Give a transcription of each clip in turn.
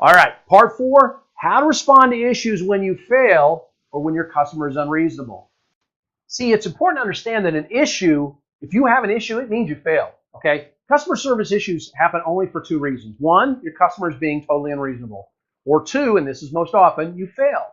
All right, part 4, how to respond to issues when you fail or when your customer is unreasonable. See, it's important to understand that an issue, if you have an issue, it means you failed, okay? Customer service issues happen only for 2 reasons. 1, your customer is being totally unreasonable. Or 2, and this is most often, you fail.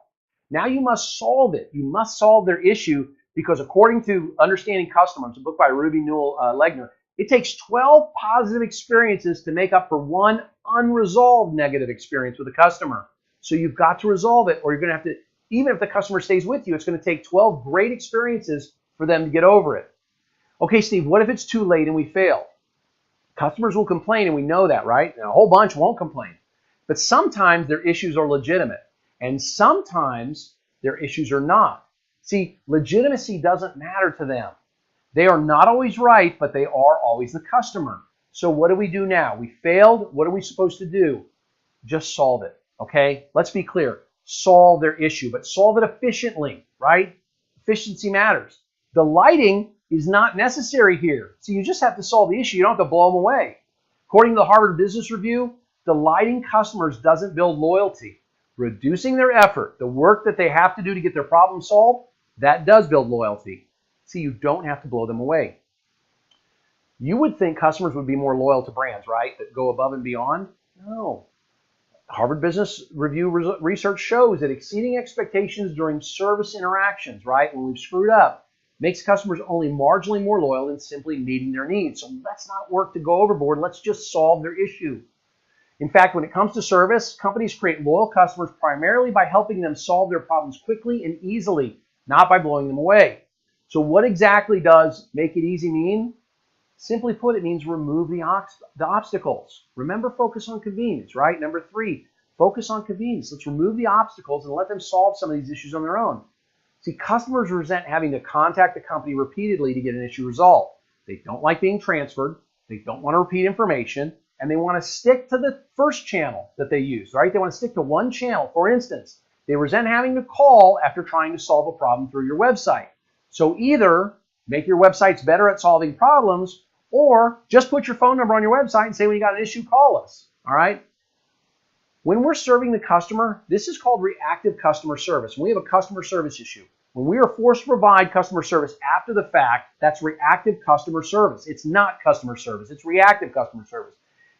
Now you must solve it. You must solve their issue because according to Understanding Customers, a book by Ruby Newell Legner, it takes 12 positive experiences to make up for 1 unresolved negative experience with a customer. So you've got to resolve it or you're going to have to, even if the customer stays with you, it's going to take 12 great experiences for them to get over it. Okay, Steve, what if it's too late and we fail? Customers will complain and we know that, right? And a whole bunch won't complain. But sometimes their issues are legitimate and sometimes their issues are not. See, legitimacy doesn't matter to them. They are not always right, but they are always the customer. So what do we do now? We failed. What are we supposed to do? Just solve it, okay? Let's be clear. Solve their issue, but solve it efficiently, right? Efficiency matters. Delighting is not necessary here. So you just have to solve the issue. You don't have to blow them away. According to the Harvard Business Review, delighting customers doesn't build loyalty. Reducing their effort, the work that they have to do to get their problem solved, that does build loyalty. See, you don't have to blow them away. You would think customers would be more loyal to brands, right, that go above and beyond? No. Harvard Business Review research shows that exceeding expectations during service interactions, right, when we've screwed up, makes customers only marginally more loyal than simply meeting their needs. So let's not work to go overboard. Let's just solve their issue. In fact, when it comes to service, companies create loyal customers primarily by helping them solve their problems quickly and easily, not by blowing them away. So what exactly does make it easy mean? Simply put, it means remove the obstacles. Remember, focus on convenience, right? Number 3, focus on convenience. Let's remove the obstacles and let them solve some of these issues on their own. See, customers resent having to contact the company repeatedly to get an issue resolved. They don't like being transferred. They don't want to repeat information. And they want to stick to the first channel that they use, right? They want to stick to one channel. For instance, they resent having to call after trying to solve a problem through your website. So either make your websites better at solving problems or just put your phone number on your website and say when you got an issue, call us, all right? When we're serving the customer, this is called reactive customer service. When we have a customer service issue, when we are forced to provide customer service after the fact, that's reactive customer service. It's not customer service, it's reactive customer service.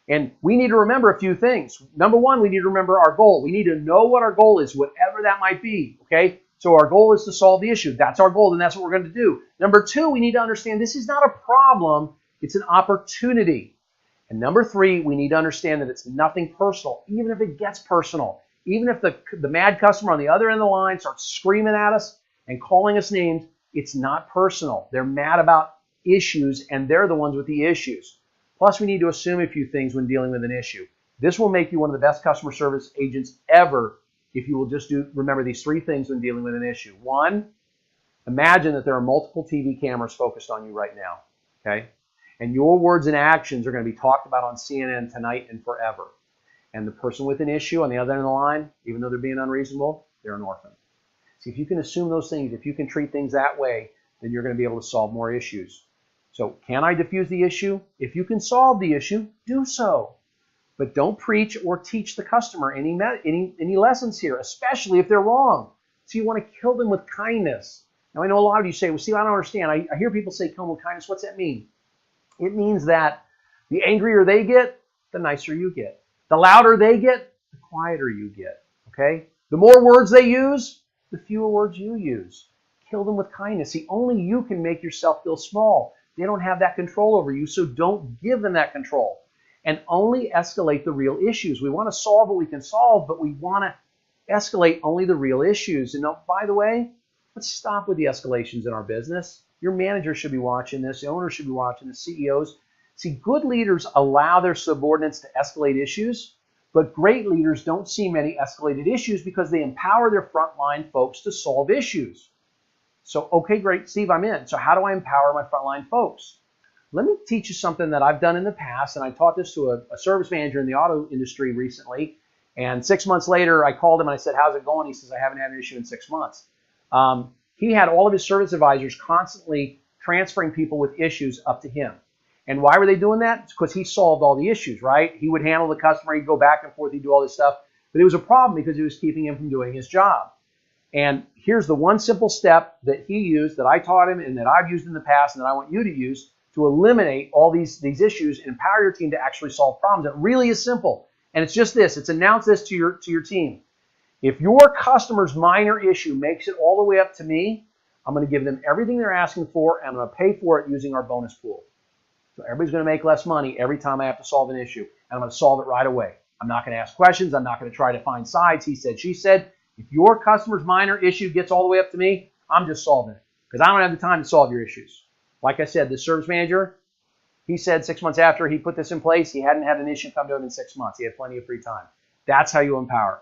And we need to remember a few things. Number 1, we need to remember our goal. We need to know what our goal is, whatever that might be, okay? So our goal is to solve the issue. That's our goal, and that's what we're going to do. Number 2, we need to understand this is not a problem, it's an opportunity. And number 3, we need to understand that it's nothing personal, even if it gets personal. Even if the mad customer on the other end of the line starts screaming at us and calling us names, it's not personal. They're mad about issues, and they're the ones with the issues. Plus, we need to assume a few things when dealing with an issue. This will make you one of the best customer service agents ever if you will just remember these 3 things when dealing with an issue. 1, imagine that there are multiple TV cameras focused on you right now, okay? And your words and actions are going to be talked about on CNN tonight and forever. And the person with an issue on the other end of the line, even though they're being unreasonable, they're an orphan. See, if you can assume those things, if you can treat things that way, then you're going to be able to solve more issues. So can I diffuse the issue? If you can solve the issue, do so. But don't preach or teach the customer any lessons here, especially if they're wrong. So you want to kill them with kindness. Now I know a lot of you say, well, Steve, I don't understand. I hear people say kill them with kindness. What's that mean? It means that the angrier they get, the nicer you get. The louder they get, the quieter you get. Okay? The more words they use, the fewer words you use. Kill them with kindness. See, only you can make yourself feel small. They don't have that control over you, so don't give them that control. And only escalate the real issues. We want to solve what we can solve, but we want to escalate only the real issues. And by the way, let's stop with the escalations in our business. Your manager should be watching this. The owner should be watching this. CEOs. See, good leaders allow their subordinates to escalate issues, but great leaders don't see many escalated issues because they empower their frontline folks to solve issues. So, okay, great, Steve, I'm in. So how do I empower my frontline folks? Let me teach you something that I've done in the past, and I taught this to a service manager in the auto industry recently, and 6 months later, I called him and I said, how's it going? He says, I haven't had an issue in 6 months. He had all of his service advisors constantly transferring people with issues up to him. And why were they doing that? It's because he solved all the issues, right? He would handle the customer, he'd go back and forth, he'd do all this stuff. But it was a problem because it was keeping him from doing his job. And here's the one simple step that he used, that I taught him and that I've used in the past and that I want you to use to eliminate all these issues and empower your team to actually solve problems. It really is simple. And it's just this. It's announce this to your team. If your customer's minor issue makes it all the way up to me, I'm going to give them everything they're asking for, and I'm going to pay for it using our bonus pool. So everybody's going to make less money every time I have to solve an issue, and I'm going to solve it right away. I'm not going to ask questions. I'm not going to try to find sides. He said, she said. If your customer's minor issue gets all the way up to me, I'm just solving it because I don't have the time to solve your issues. Like I said, the service manager, he said 6 months after he put this in place, he hadn't had an issue come to him in 6 months. He had plenty of free time. That's how you empower.